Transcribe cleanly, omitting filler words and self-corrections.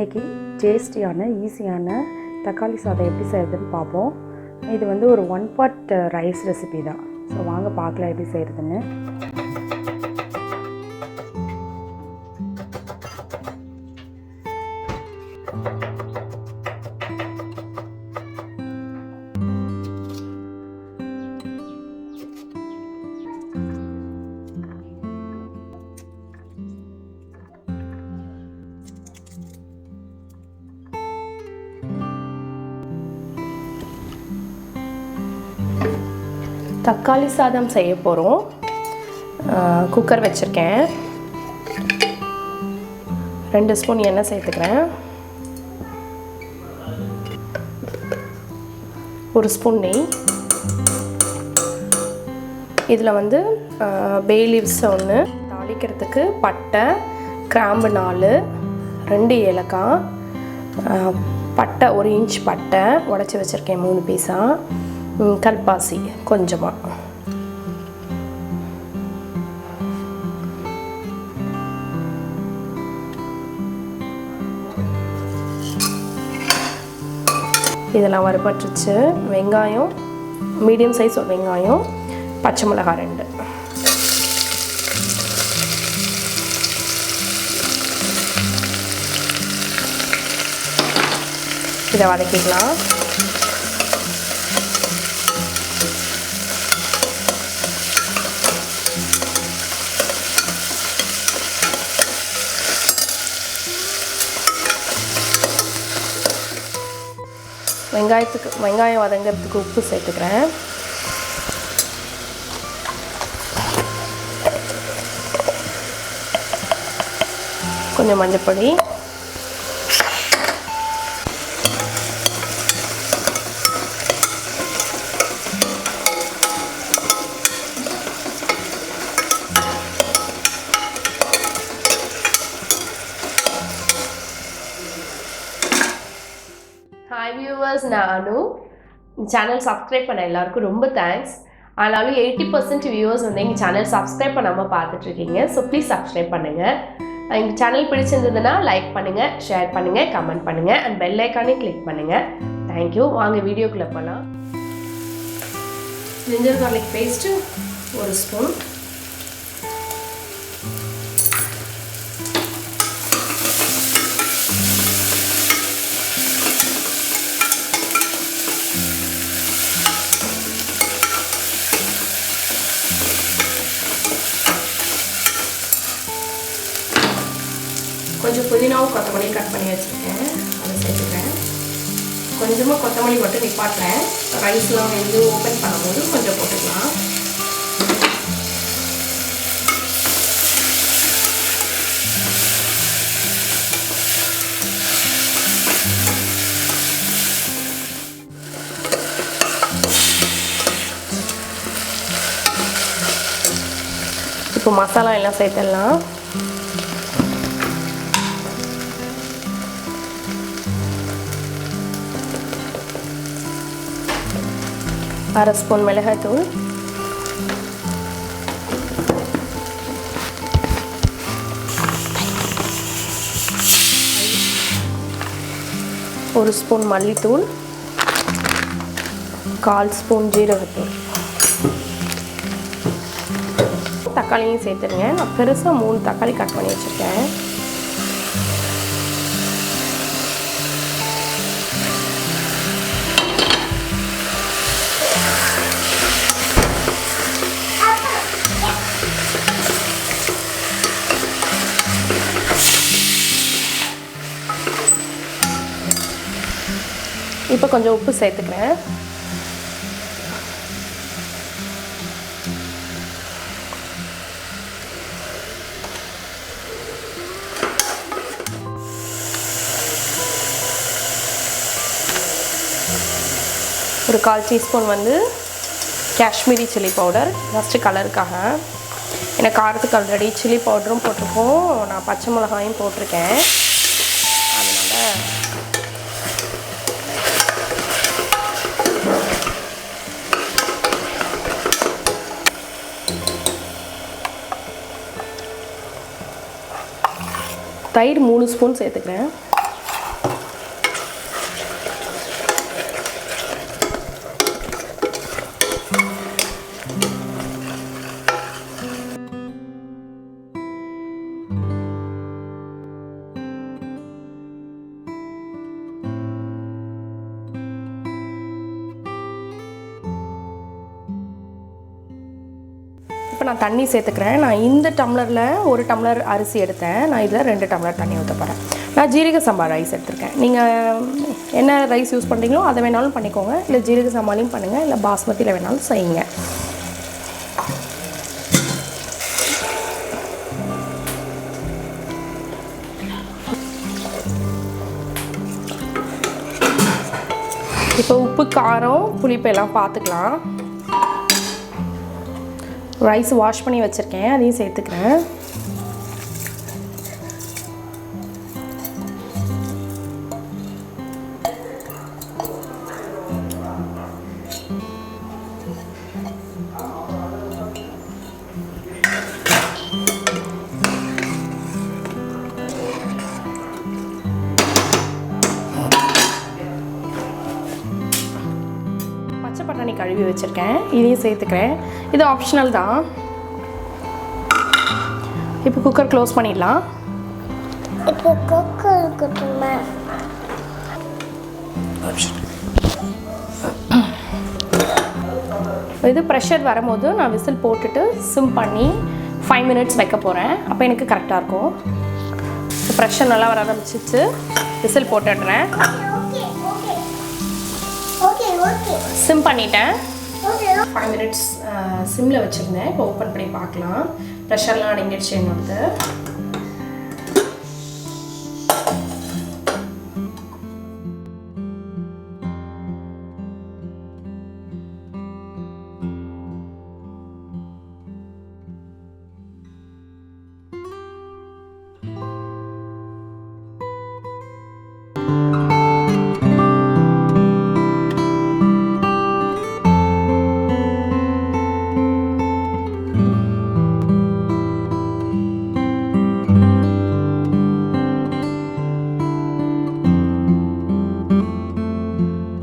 இன்றைக்கி டேஸ்டியான ஈஸியான தக்காளி சாதம் எப்படி செய்கிறதுன்னு பார்ப்போம். இது வந்து ஒரு 1 pot ரைஸ் ரெசிபி தான். ஸோ வாங்க பார்க்கலாம் எப்படி செய்கிறதுன்னு. தக்காளி சாதம் செய்ய போகிறோம். குக்கர் வச்சுருக்கேன். 2 ஸ்பூன் எண்ணெய் சேர்த்துக்கிறேன். 1 ஸ்பூன் நெய். இதில் வந்து பே லீவ்ஸ் 1, தாளிக்கிறதுக்கு பட்டை, கிராம்பு 4, 2 ஏலக்காய், பட்டை 1 இன்ச் பட்டை உடச்சி வச்சுருக்கேன் 3 பீஸாக, கல்பாசி கொஞ்சமாக. இதெல்லாம் வறுபட்டுருச்சு. வெங்காயம் மீடியம் சைஸ் ஒரு வெங்காயம், பச்சை மிளகாய் 2. இதை வதக்கிக்கலாம். வெங்காயம் வதங்கிறதுக்கு உப்பு சேர்த்துக்கிறேன். கொஞ்சம் மஞ்சள்பொடி, ஹாய் வியூவர்ஸ், நான் அனு. சேனல் சப்ஸ்கிரைப் பண்ண எல்லாருக்கும் ரொம்ப தேங்க்ஸ். ஆனாலும் 80% வியூவர்ஸ் வந்து எங்கள் சேனல் சப்ஸ்கிரைப் பண்ணாமல் பார்த்துட்ருக்கீங்க. ஸோ ப்ளீஸ் சப்ஸ்கிரைப் பண்ணுங்கள். எங்கள் சேனல் பிடிச்சிருந்ததுன்னா லைக் பண்ணுங்கள், ஷேர் பண்ணுங்கள், கமெண்ட் பண்ணுங்கள் அண்ட் பெல் ஐக்கானே கிளிக் பண்ணுங்கள். தேங்க்யூ. வாங்க வீடியோக்குள்ளே போகலாம். ஜிஞ்சர் கார்லிக் பேஸ்ட்டு 1 ஸ்பூன், கொஞ்சம் புதினாவும் கொத்தமல்லியும் கட் பண்ணி வச்சுருக்கேன், அதை சேர்த்துக்கிறேன். கொஞ்சமாக கொத்தமல்லி மட்டும் நிப்பாட்டுறேன். ரைஸ்லாம் வந்து ஓப்பன் பண்ணும்போது கொஞ்சம் போட்டுக்கலாம். இப்போ மசாலா எல்லாம் சேர்த்துடலாம். அரை ஸ்பூன் மிளகாய்த்தூள், 1 ஸ்பூன் மல்லித்தூள், 1/4 ஸ்பூன் ஜீரகத்தூள். தக்காளியும் சேர்த்துருங்க. நான் பெருசாக 3 தக்காளி கட் பண்ணி வச்சுருக்கேன். இப்போ கொஞ்சம் உப்பு சேர்த்துக்கிறேன். ஒரு 1/4 டீஸ்பூன் வந்து காஷ்மீரி சில்லி பவுடர், ஃபஸ்ட்டு கலருக்காக. ஏன்னா காரத்துக்கு ஆல்ரெடி சில்லி பவுடரும் போட்டிருக்கோம், நான் பச்சை மிளகாயும் போட்டிருக்கேன். அதனால் தயிர் 3 ஸ்பூன் சேர்த்துக்கிறேன். இப்போ நான் தண்ணி சேர்த்துக்கிறேன். நான் இந்த டம்ளரில் 1 டம்ளர் அரிசி எடுத்தேன். நான் இதில் 2 டம்ளர் தண்ணி ஊற்ற போகிறேன். நான் ஜீரக சம்பா ரைஸ் எடுத்திருக்கேன். நீங்கள் என்ன ரைஸ் யூஸ் பண்ணுறீங்களோ அதை வேணாலும் பண்ணிக்கோங்க, இல்லை ஜீரக சம்பாலையும் பண்ணுங்கள், இல்லை பாஸ்மதியில் வேணாலும் செய்யுங்க. இப்போ உப்பு, காரம், புளிப்பு எல்லாம் பார்த்துக்கலாம். ரைஸ் வாஷ் பண்ணி வச்சுருக்கேன், அதையும் சேர்த்துக்கிறேன். பச்சை பட்டாணி கழுவி வச்சுருக்கேன், இதையும் சேர்த்துக்கிறேன். இது ஆப்ஷனல் தான். இப்போ குக்கர் க்ளோஸ் பண்ணிடலாம். இப்போ குக்கர் குத்துமா இது ப்ரெஷர் வரும்போது நான் விசில் போட்டுட்டு சிம் பண்ணி 5 மினிட்ஸ் வைக்க போகிறேன். அப்போ எனக்கு கரெக்டாக இருக்கும். ப்ரெஷர் நல்லா வர ஆரம்பிச்சிச்சு, விசில் போட்டுடுறேன். சிம் பண்ணிட்டேன். 5 மினிட்ஸ் சிம்மில் வச்சுருந்தேன். இப்போ ஓப்பன் பண்ணி பார்க்கலாம். ப்ரெஷர்லாம் அடங்கிடுச்சு என்னோடது.